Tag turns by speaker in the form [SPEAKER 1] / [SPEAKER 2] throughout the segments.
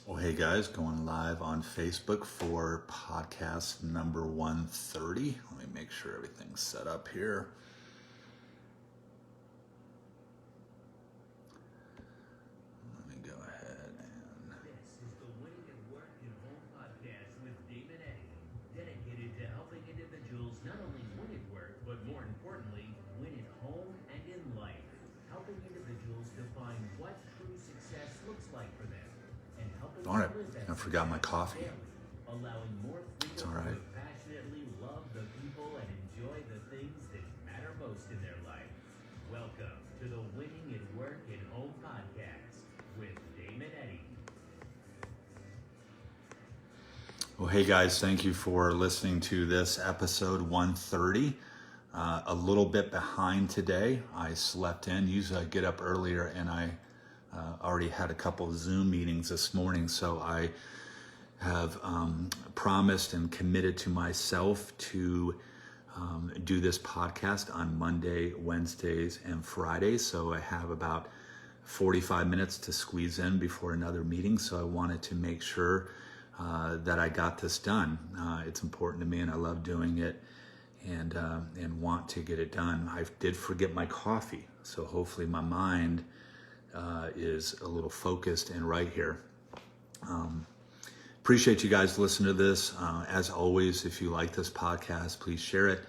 [SPEAKER 1] Well, hey guys, going live on Facebook for podcast number 130. Let me make sure everything's set up here. Let me go ahead and...
[SPEAKER 2] This is the Winning at Work and Home podcast with Damon Eddy, dedicated to helping individuals not only win at work, but more importantly, win at home and in life. Helping individuals define what true success looks like for them. And helping
[SPEAKER 1] Darn it,
[SPEAKER 2] them live that
[SPEAKER 1] I forgot my coffee.
[SPEAKER 2] daily, allowing more
[SPEAKER 1] It's
[SPEAKER 2] freedom
[SPEAKER 1] all right.
[SPEAKER 2] to passionately love the people and enjoy the things that matter most in their life. Welcome to the Winning at Work and Home podcast with Damon Eddy.
[SPEAKER 1] Well, hey guys, thank you for listening to this episode 130. A little bit behind today. I slept in. Usually I get up earlier, and I already had a couple of Zoom meetings this morning, so I have promised and committed to myself to do this podcast on Monday, Wednesdays, and Fridays. So I have about 45 minutes to squeeze in before another meeting. So I wanted to make sure that I got this done. It's important to me, and I love doing it, and want to get it done. I did forget my coffee, so hopefully my mind is a little focused and right here. Appreciate you guys listening to this. As always, if you like this podcast, please share it.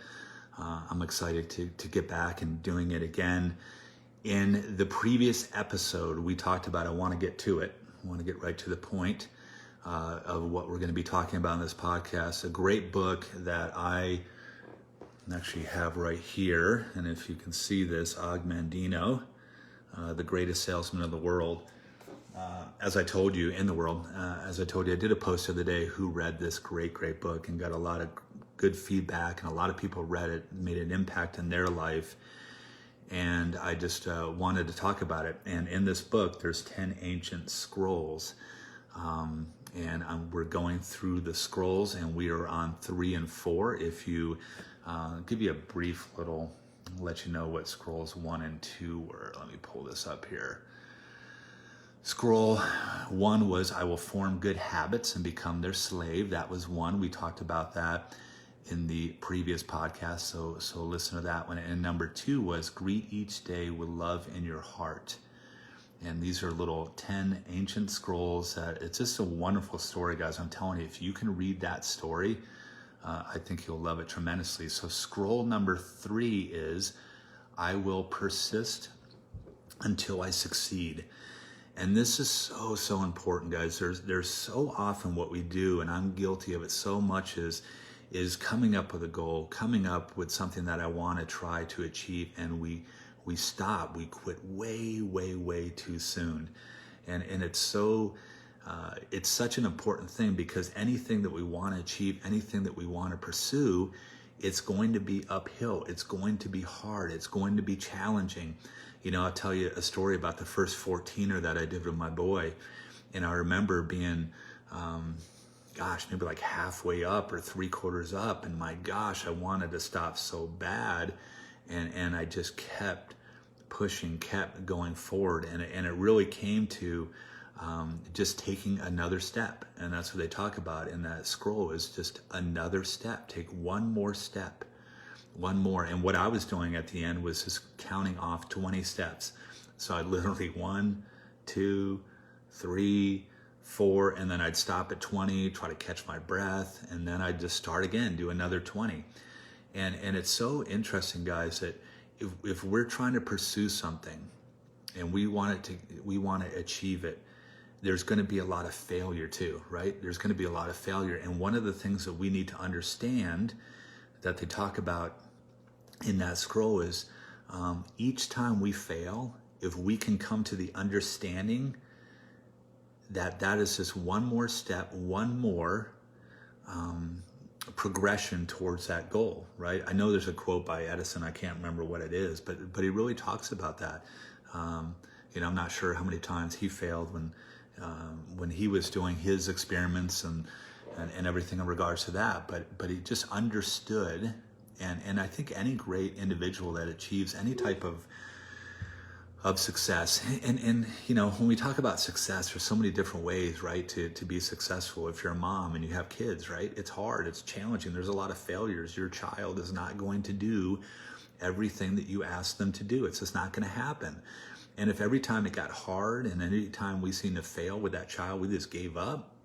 [SPEAKER 1] I'm excited to get back and doing it again. In the previous episode, we talked about, I want to get to it. I want to get right to the point of what we're going to be talking about in this podcast. A great book that I actually have right here. And if you can see this, Og Mandino, the greatest salesman in the world. As I told you, I did a post the other day who read this great book and got a lot of good feedback, and a lot of people read it, made an impact in their life. And I just wanted to talk about it. And in this book, there's 10 ancient scrolls. We're going through the scrolls, and we are on 3 and 4. If you give you a brief little, let you know what scrolls 1 and 2 were. Let me pull this up here. Scroll 1 was, I will form good habits and become their slave. That was 1. We talked about that in the previous podcast, so listen to that one. And number 2 was, greet each day with love in your heart. And these are little 10 ancient scrolls. It's just a wonderful story, guys. I'm telling you, if you can read that story, I think you'll love it tremendously. So scroll number 3 is, I will persist until I succeed. And this is so important, guys. There's so often what we do, and I'm guilty of it so much, is coming up with a goal, coming up with something that I want to try to achieve, and we stop, we quit way too soon. And it's such an important thing, because anything that we want to achieve, anything that we want to pursue, it's going to be uphill. It's going to be hard. It's going to be challenging. You know, I'll tell you a story about the first 14er that I did with my boy. And I remember being, maybe like halfway up or 3/4 up. And my gosh, I wanted to stop so bad. And I just kept pushing, kept going forward. And it really came to just taking another step. And that's what they talk about in that scroll, is just another step. Take one more step, one more. And what I was doing at the end was just counting off 20 steps. So I literally 1, 2, 3, 4, and then I'd stop at 20, try to catch my breath, and then I'd just start again, do another 20. And it's so interesting, guys, that if we're trying to pursue something and we want to achieve it, there's going to be a lot of failure too, right? There's going to be a lot of failure. And one of the things that we need to understand that they talk about in that scroll is each time we fail, if we can come to the understanding that is just one more step, one more progression towards that goal, right? I know there's a quote by Edison, I can't remember what it is, but he really talks about that. I'm not sure how many times he failed when he was doing his experiments and everything in regards to that, but he just understood, and I think any great individual that achieves any type of of success. And you know, when we talk about success, there's so many different ways, right, to be successful. If you're a mom and you have kids, right, it's hard, it's challenging, there's a lot of failures. Your child is not going to do everything that you ask them to do. It's just not going to happen. And if every time it got hard and any time we seem to fail with that child, we just gave up,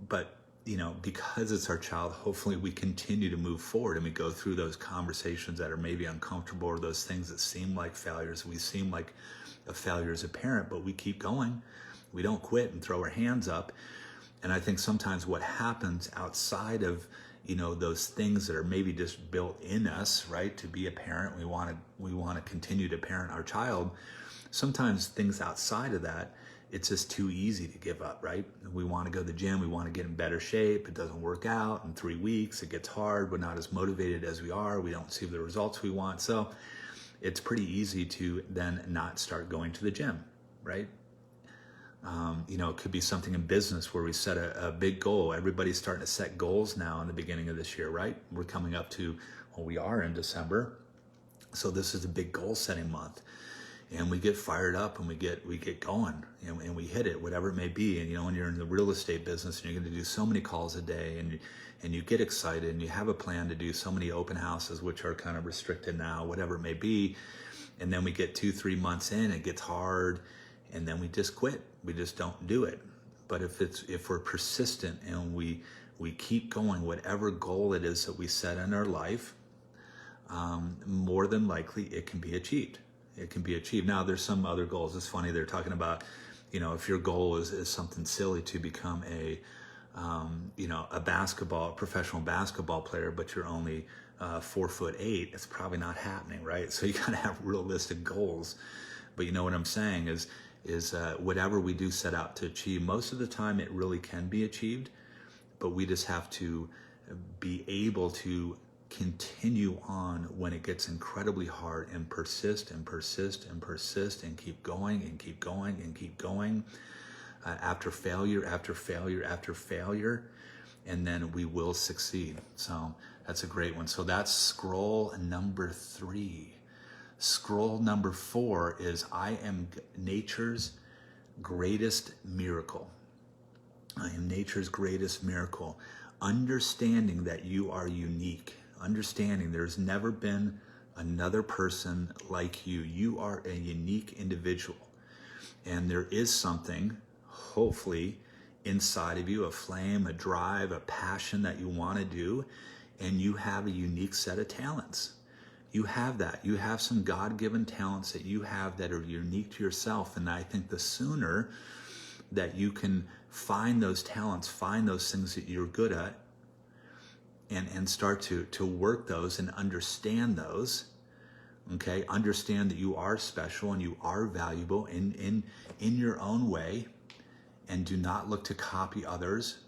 [SPEAKER 1] but you know, because it's our child, hopefully we continue to move forward and we go through those conversations that are maybe uncomfortable, or those things that seem like failures. We seem like a failure as a parent, but we keep going. We don't quit and throw our hands up. And I think sometimes what happens outside of, you know, those things that are maybe just built in us, right, to be a parent, we want to continue to parent our child. Sometimes things outside of that, it's just too easy to give up, right? We want to go to the gym, we want to get in better shape. It doesn't work out in 3 weeks. It gets hard. We're not as motivated as we are. We don't see the results we want. So it's pretty easy to then not start going to the gym, right? You know, it could be something in business where we set a big goal. Everybody's starting to set goals now in the beginning of this year, right? We're coming up to, well, we are in December. So this is a big goal setting month. And we get fired up and we get going, and we hit it, whatever it may be. And you know, when you're in the real estate business and you're going to do so many calls a day, and you get excited and you have a plan to do so many open houses, which are kind of restricted now, whatever it may be. And then we get 2-3 months in, it gets hard, and then we just quit. We just don't do it. But if we're persistent and we keep going, whatever goal it is that we set in our life, more than likely it can be achieved. It can be achieved. Now, there's some other goals. It's funny, they're talking about, you know, if your goal is something silly, to become a professional basketball player, but you're only 4'8", it's probably not happening, right? So you got to have realistic goals. But you know what I'm saying is whatever we do set out to achieve, most of the time it really can be achieved, but we just have to be able to continue on when it gets incredibly hard, and persist and persist and persist and keep going and keep going and keep going, after failure after failure after failure, and then we will succeed. So that's a great one. So that's scroll number 3. Scroll number 4 is I am nature's greatest miracle. I am nature's greatest miracle. Understanding that you are unique. Understanding there's never been another person like you. You are a unique individual. And there is something, hopefully, inside of you, a flame, a drive, a passion that you want to do. And you have a unique set of talents. You have that. You have some God-given talents that you have that are unique to yourself. And I think the sooner that you can find those talents, find those things that you're good at, and start to work those and understand those, okay? Understand that you are special and you are valuable in your own way, and do not look to copy others.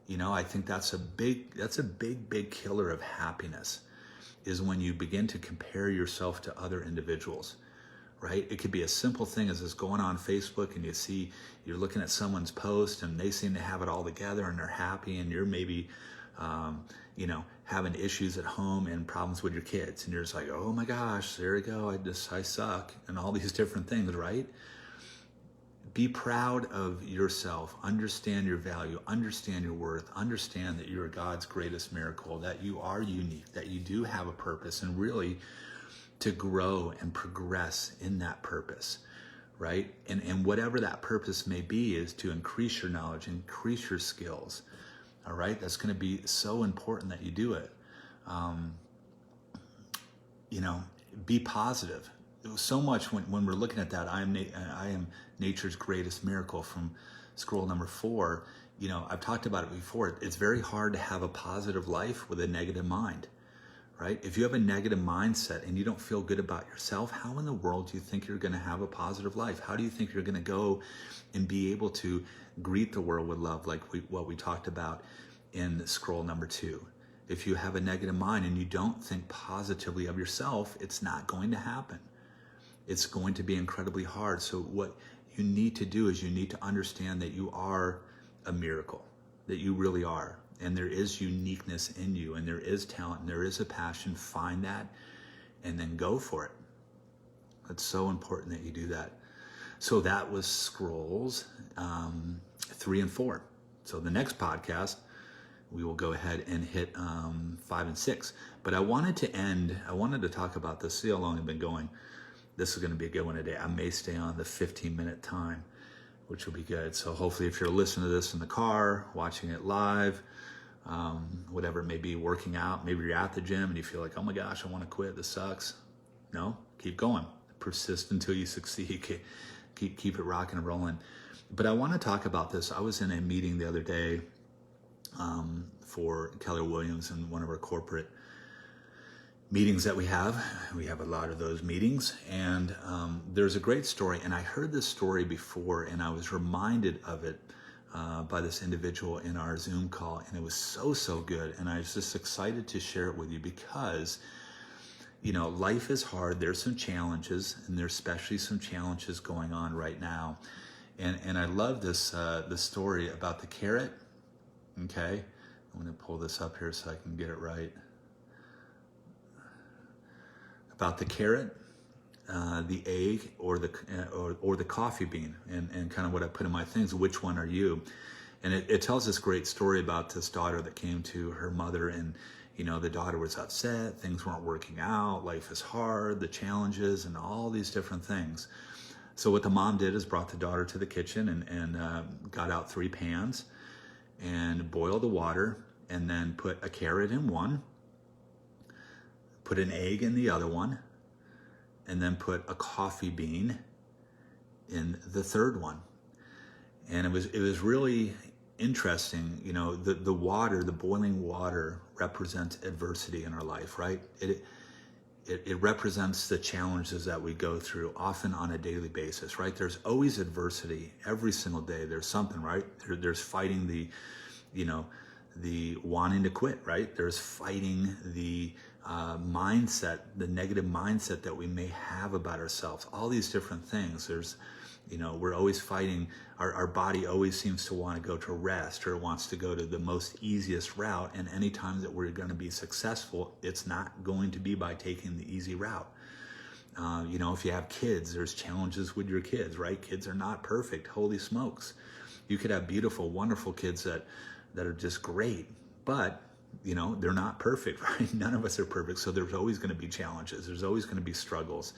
[SPEAKER 1] You know, I think that's a big killer of happiness, is when you begin to compare yourself to other individuals, right? It could be a simple thing as just going on Facebook and you're looking at someone's post and they seem to have it all together and they're happy, and you're maybe having issues at home and problems with your kids, and you're just like, oh my gosh, there you go, I suck, and all these different things, right? Be proud of yourself, understand your value, understand your worth, understand that you're God's greatest miracle, that you are unique, that you do have a purpose, and really to grow and progress in that purpose, right? And whatever that purpose may be is to increase your knowledge, increase your skills. All right, that's going to be so important that you do it. Be positive. So much when we're looking at that, I am nature's greatest miracle, from scroll number 4. You know, I've talked about it before. It's very hard to have a positive life with a negative mind, right? If you have a negative mindset and you don't feel good about yourself, how in the world do you think you're going to have a positive life? How do you think you're going to go and be able to greet the world with love, like what we talked about in scroll number 2? If you have a negative mind and you don't think positively of yourself, it's not going to happen. It's going to be incredibly hard. So what you need to do is you need to understand that you are a miracle, that you really are. And there is uniqueness in you, and there is talent, and there is a passion. Find that and then go for it. It's so important that you do that. So that was scrolls 3 and 4. So the next podcast, we will go ahead and hit 5 and 6. But I wanted to talk about this. See how long I've been going. This is going to be a good one today. I may stay on the 15-minute time, which will be good. So hopefully if you're listening to this in the car, watching it live, whatever it may be, working out, maybe you're at the gym and you feel like, oh my gosh, I want to quit. This sucks. No, keep going. Persist until you succeed. Keep it rocking and rolling. But I want to talk about this. I was in a meeting the other day for Keller Williams and one of our corporate meetings that we have. We have a lot of those meetings, and there's a great story. And I heard this story before, and I was reminded of it by this individual in our Zoom call, and it was so good. And I was just excited to share it with you because, you know, life is hard. There's some challenges, and there's especially some challenges going on right now. And I love this the story about the carrot. Okay, I'm going to pull this up here so I can get it right. About the carrot, the egg, or the coffee bean, and kind of what I put in my things. Which one are you? And it tells this great story about this daughter that came to her mother, and you know, the daughter was upset, things weren't working out, life is hard, the challenges, and all these different things. So what the mom did is brought the daughter to the kitchen and got out 3 pans and boiled the water, and then put a carrot in one, put an egg in the other one, and then put a coffee bean in the third one. And it was really interesting. You know, the water, the boiling water, represents adversity in our life, right? It represents the challenges that we go through, often on a daily basis, right? There's always adversity every single day. There's something, right? There's fighting the wanting to quit, right? There's fighting the mindset, the negative mindset that we may have about ourselves. All these different things. There's, you know, we're always fighting. Our body always seems to want to go to rest, or wants to go to the most easiest route. And any time that we're going to be successful, it's not going to be by taking the easy route. You know, if you have kids, there's challenges with your kids, right? Kids are not perfect. Holy smokes. You could have beautiful, wonderful kids that are just great, but you know, they're not perfect, right? None of us are perfect. So there's always going to be challenges. There's always going to be struggles.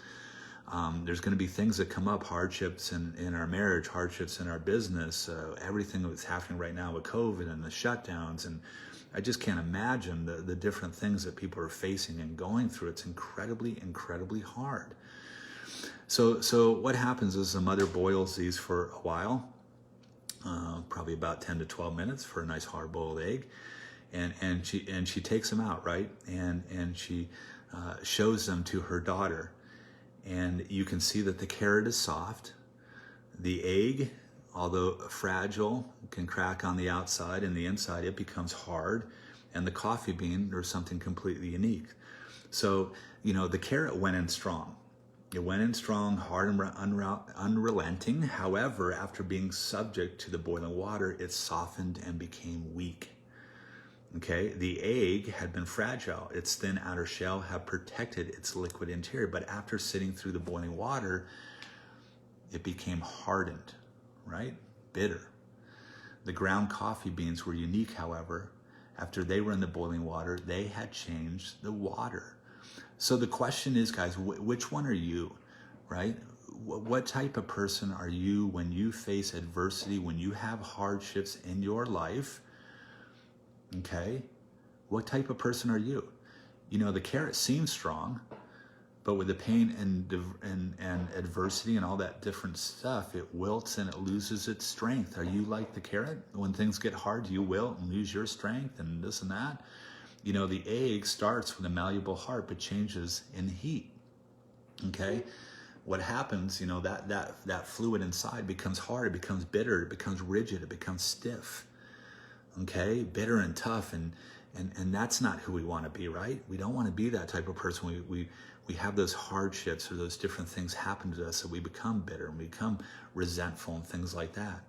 [SPEAKER 1] There's going to be things that come up, hardships in our marriage, hardships in our business, everything that's happening right now with COVID and the shutdowns. And I just can't imagine the different things that people are facing and going through. It's incredibly hard. So what happens is the mother boils these for a while, probably about 10 to 12 minutes for a nice hard-boiled egg. And she takes them out, right? And she shows them to her daughter. And you can see that the carrot is soft. The egg, although fragile, can crack on the outside, and the inside it becomes hard. And the coffee bean, there's something completely unique. So, you know, the carrot went in strong. It went in strong, hard and unrelenting. However, after being subject to the boiling water, it softened and became weak. Okay, the egg had been fragile. Its thin outer shell had protected its liquid interior, but after sitting through the boiling water, it became hardened, right? Bitter. The ground coffee beans were unique, however. After they were in the boiling water, they had changed the water. So the question is, guys, which one are you, right? What type of person are you when you face adversity, when you have hardships in your life? Okay, what type of person are you? You know, the carrot seems strong, but with the pain and adversity and all that different stuff, it wilts and it loses its strength. Are you like the carrot? When things get hard, you wilt and lose your strength and this and that. You know, the egg starts with a malleable heart, but changes in heat. Okay, what happens? You know, that fluid inside becomes hard. It becomes bitter. It becomes rigid. It becomes stiff. Okay, bitter and tough, and that's not who we want to be, right? We don't want to be that type of person. We have those hardships or those different things happen to us, so we become bitter and we become resentful and things like that.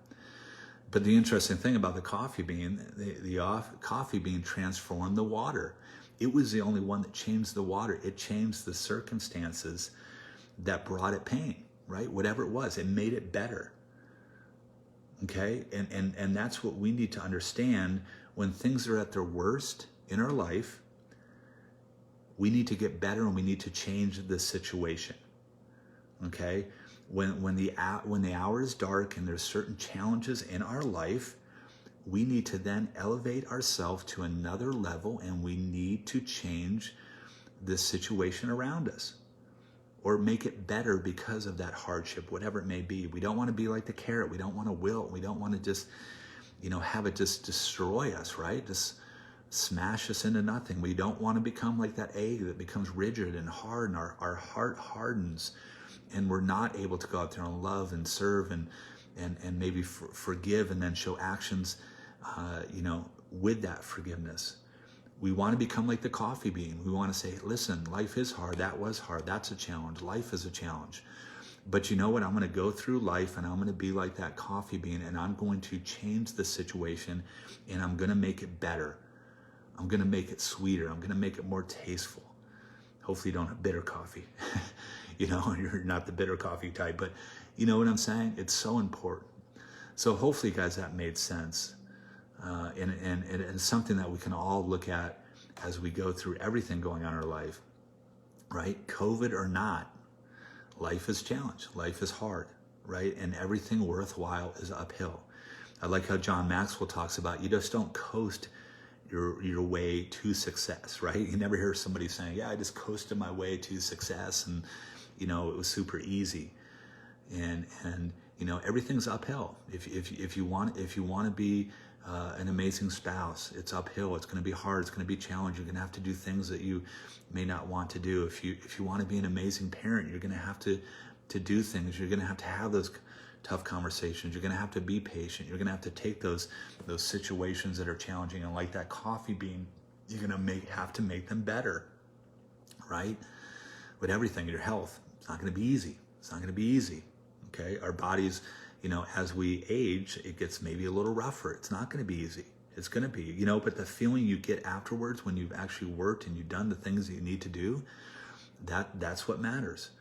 [SPEAKER 1] But the interesting thing about the coffee bean, the coffee bean transformed the water. It was the only one that changed the water. It changed the circumstances that brought it pain, right? Whatever it was, it made it better. Okay? And that's what we need to understand. When things are at their worst in our life, we need to get better and we need to change the situation. Okay? When the hour is dark and there's certain challenges in our life, we need to then elevate ourselves to another level, and we need to change the situation around us or make it better because of that hardship, whatever it may be. We don't want to be like the carrot. We don't want to wilt. We don't want to just, have it just destroy us, right? Just smash us into nothing. We don't want to become like that egg that becomes rigid and hard, and our heart hardens, and we're not able to go out there and love and serve and maybe forgive and then show actions, with that forgiveness. We want to become like the coffee bean. We want to say, listen, life is hard. That was hard. That's a challenge. Life is a challenge. But you know what? I'm going to go through life and I'm going to be like that coffee bean, and I'm going to change the situation, and I'm going to make it better. I'm going to make it sweeter. I'm going to make it more tasteful. Hopefully you don't have bitter coffee. You're not the bitter coffee type, but you know what I'm saying? It's so important. So hopefully, guys, that made sense. And it's something that we can all look at as we go through everything going on in our life, right? COVID or not, life is challenged. Life is hard, right? And everything worthwhile is uphill. I like how John Maxwell talks about, you just don't coast your way to success, right? You never hear somebody saying, yeah, I just coasted my way to success and, it was super easy. And everything's uphill. If you want to be an amazing spouse, it's uphill. It's going to be hard. It's going to be challenging. You're going to have to do things that you may not want to do. If you want to be an amazing parent, you're going to have to do things. You're going to have those tough conversations. You're going to have to be patient. You're going to have to take those situations that are challenging, and like that coffee bean, you're going to have to make them better, right? With everything, your health, it's not going to be easy. It's not going to be easy. Okay, our bodies, as we age, it gets maybe a little rougher. It's not going to be easy. It's going to be, but the feeling you get afterwards when you've actually worked and you've done the things that you need to do, that's what matters.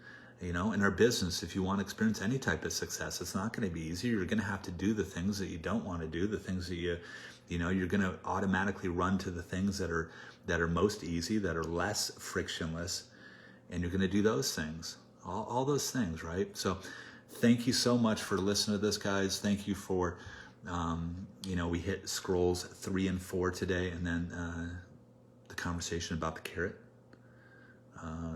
[SPEAKER 1] In our business, if you want to experience any type of success, it's not going to be easy. You're going to have to do the things that you don't want to do, the things that you're going to automatically run to the things that are most easy, that are less frictionless, and you're going to do those things, all those things, right? So thank you so much for listening to this, guys. Thank you for, we hit scrolls 3 and 4 today, and then the conversation about the carrot,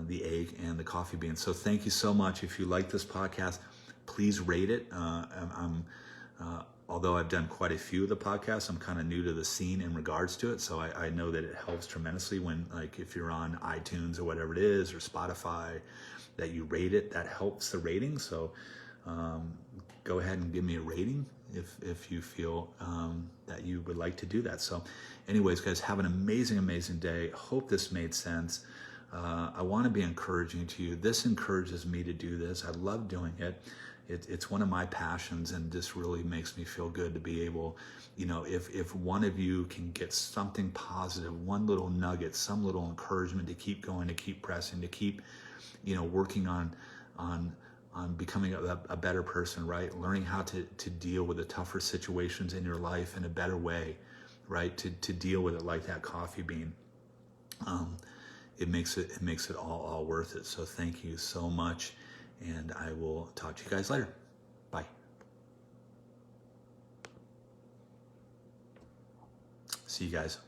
[SPEAKER 1] the egg, and the coffee bean. So thank you so much. If you like this podcast, please rate it. Although I've done quite a few of the podcasts, I'm kind of new to the scene in regards to it. So I know that it helps tremendously when, like, if you're on iTunes or whatever it is, or Spotify, that you rate it. That helps the rating. So go ahead and give me a rating if you feel that you would like to do that. So anyways, guys, have an amazing, amazing day. Hope this made sense. I want to be encouraging to you. This encourages me to do this. I love doing it. It's one of my passions, and this really makes me feel good to be able, if one of you can get something positive, one little nugget, some little encouragement to keep going, to keep pressing, to keep, working on becoming a better person, right? Learning how to deal with the tougher situations in your life in a better way, right? To deal with it like that coffee bean. It makes it all worth it. So thank you so much, and I will talk to you guys later. Bye. See you guys.